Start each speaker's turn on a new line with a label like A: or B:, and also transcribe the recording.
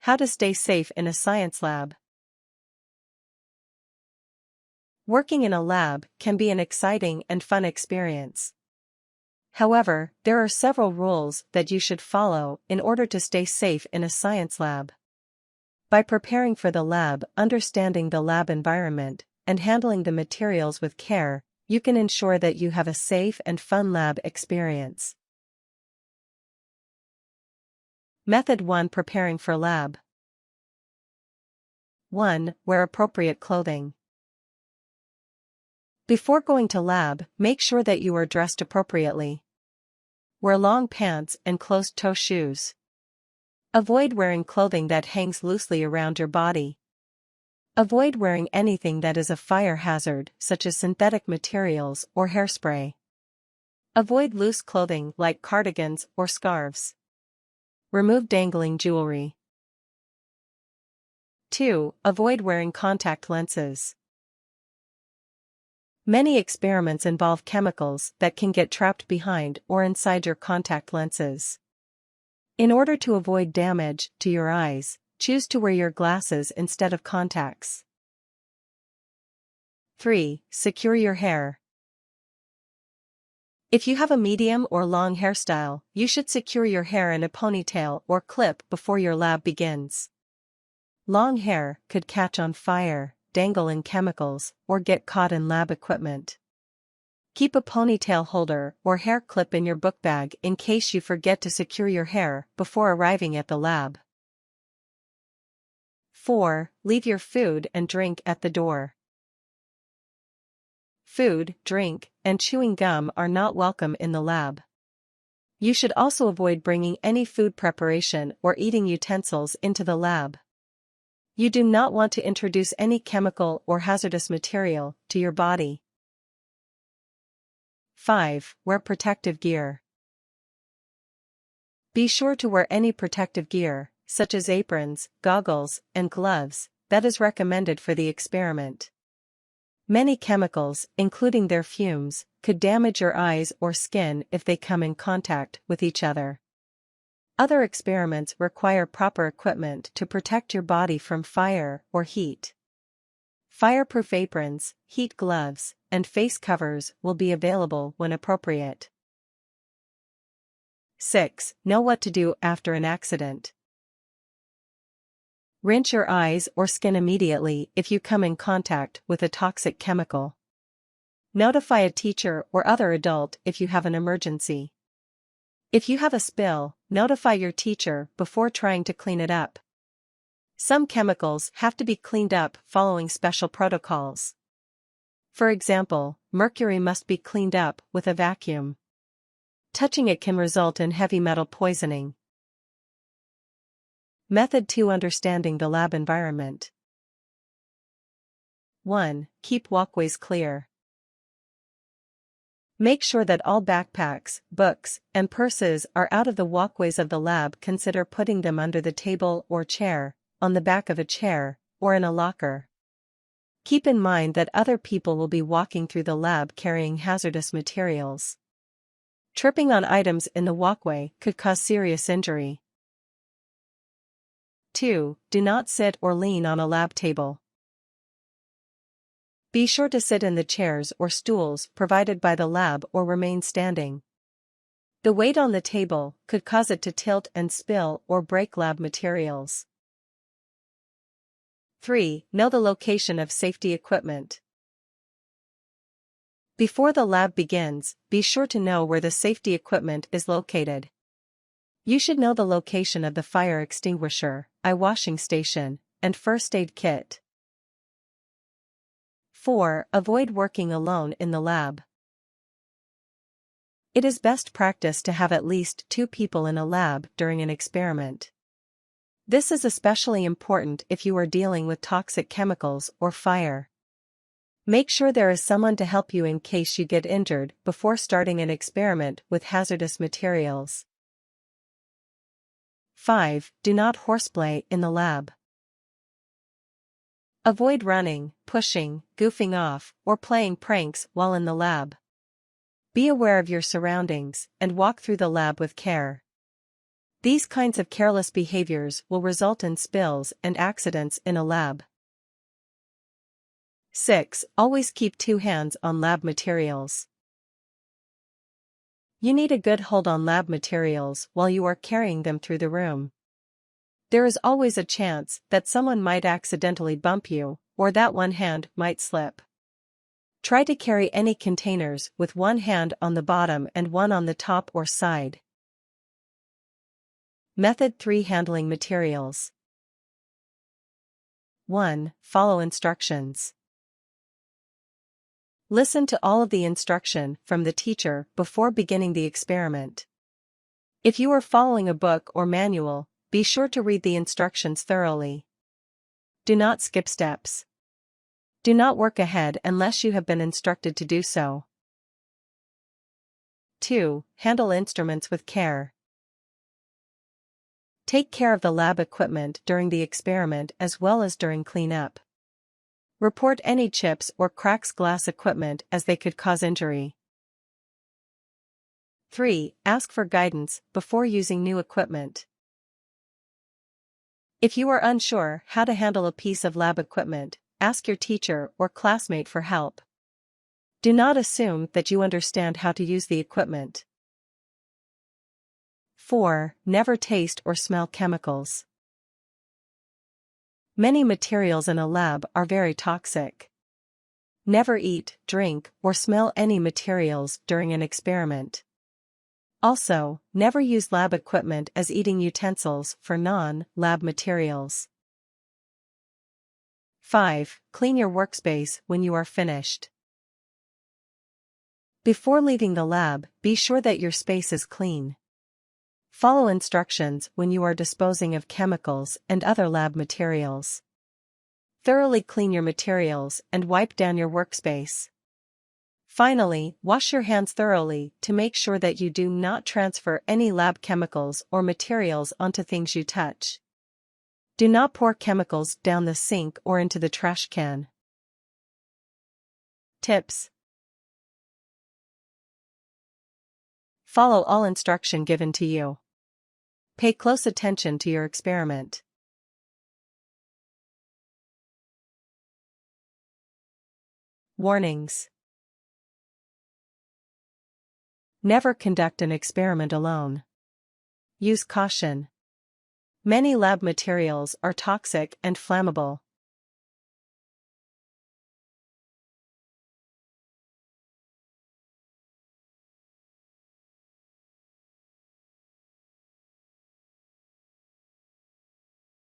A: How to stay safe in a science lab. Working in a lab can be an exciting and fun experience. However, there are several rules that you should follow in order to stay safe in a science lab. By preparing for the lab, understanding the lab environment, and handling the materials with care, you can ensure that you have a safe and fun lab experience. Method 1. Preparing for lab. 1. Wear appropriate clothing. Before going to lab, make sure that you are dressed appropriately. Wear long pants and closed-toe shoes. Avoid wearing clothing that hangs loosely around your body. Avoid wearing anything that is a fire hazard, such as synthetic materials or hairspray. Avoid loose clothing like cardigans or scarves. Remove dangling jewelry. 2. Avoid wearing contact lenses. Many experiments involve chemicals that can get trapped behind or inside your contact lenses. In order to avoid damage to your eyes, choose to wear your glasses instead of contacts. 3. Secure your hair. If you have a medium or long hairstyle, you should secure your hair in a ponytail or clip before your lab begins. Long hair could catch on fire, dangle in chemicals, or get caught in lab equipment. Keep a ponytail holder or hair clip in your book bag in case you forget to secure your hair before arriving at the lab. 4. Leave your food and drink at the door. Food, drink, and chewing gum are not welcome in the lab. You should also avoid bringing any food preparation or eating utensils into the lab. You do not want to introduce any chemical or hazardous material to your body. 5. Wear protective gear. Be sure to wear any protective gear, such as aprons, goggles, and gloves, that is recommended for the experiment. Many chemicals, including their fumes, could damage your eyes or skin if they come in contact with each other. Other experiments require proper equipment to protect your body from fire or heat. Fireproof aprons, heat gloves, and face covers will be available when appropriate. 6. Know what to do after an accident. Rinse your eyes or skin immediately if you come in contact with a toxic chemical. Notify a teacher or other adult if you have an emergency. If you have a spill, notify your teacher before trying to clean it up. Some chemicals have to be cleaned up following special protocols. For example, mercury must be cleaned up with a vacuum. Touching it can result in heavy metal poisoning. Method 2. Understanding the lab environment. 1. Keep walkways clear. Make sure that all backpacks, books, and purses are out of the walkways of the lab. Consider putting them under the table or chair, on the back of a chair, or in a locker. Keep in mind that other people will be walking through the lab carrying hazardous materials. Tripping on items in the walkway could cause serious injury. 2. Do not sit or lean on a lab table. Be sure to sit in the chairs or stools provided by the lab or remain standing. The weight on the table could cause it to tilt and spill or break lab materials. 3. Know the location of safety equipment. Before the lab begins, be sure to know where the safety equipment is located. You should know the location of the fire extinguisher, eye washing station, and first aid kit. 4. Avoid working alone in the lab. It is best practice to have at least 2 people in a lab during an experiment. This is especially important if you are dealing with toxic chemicals or fire. Make sure there is someone to help you in case you get injured before starting an experiment with hazardous materials. 5. Do not horseplay in the lab. Avoid running, pushing, goofing off, or playing pranks while in the lab. Be aware of your surroundings and walk through the lab with care. These kinds of careless behaviors will result in spills and accidents in a lab. 6. Always keep two hands on lab materials. You need a good hold on lab materials while you are carrying them through the room. There is always a chance that someone might accidentally bump you, or that one hand might slip. Try to carry any containers with one hand on the bottom and one on the top or side. Method 3. Handling materials. 1. Follow instructions. Listen to all of the instruction from the teacher before beginning the experiment. If you are following a book or manual, be sure to read the instructions thoroughly. Do not skip steps. Do not work ahead unless you have been instructed to do so. 2. Handle instruments with care. Take care of the lab equipment during the experiment as well as during cleanup. Report any chips or cracks glass equipment as they could cause injury. 3. Ask for guidance before using new equipment. If you are unsure how to handle a piece of lab equipment, ask your teacher or classmate for help. Do not assume that you understand how to use the equipment. 4. Never taste or smell chemicals. Many materials in a lab are very toxic. Never eat, drink, or smell any materials during an experiment. Also, never use lab equipment as eating utensils for non-lab materials. 5. Clean your workspace when you are finished. Before leaving the lab, be sure that your space is clean. Follow instructions when you are disposing of chemicals and other lab materials. Thoroughly clean your materials and wipe down your workspace. Finally, wash your hands thoroughly to make sure that you do not transfer any lab chemicals or materials onto things you touch. Do not pour chemicals down the sink or into the trash can. Tips. Follow all instruction given to you. Pay close attention to your experiment. Warnings. Never conduct an experiment alone. Use caution. Many lab materials are toxic and flammable.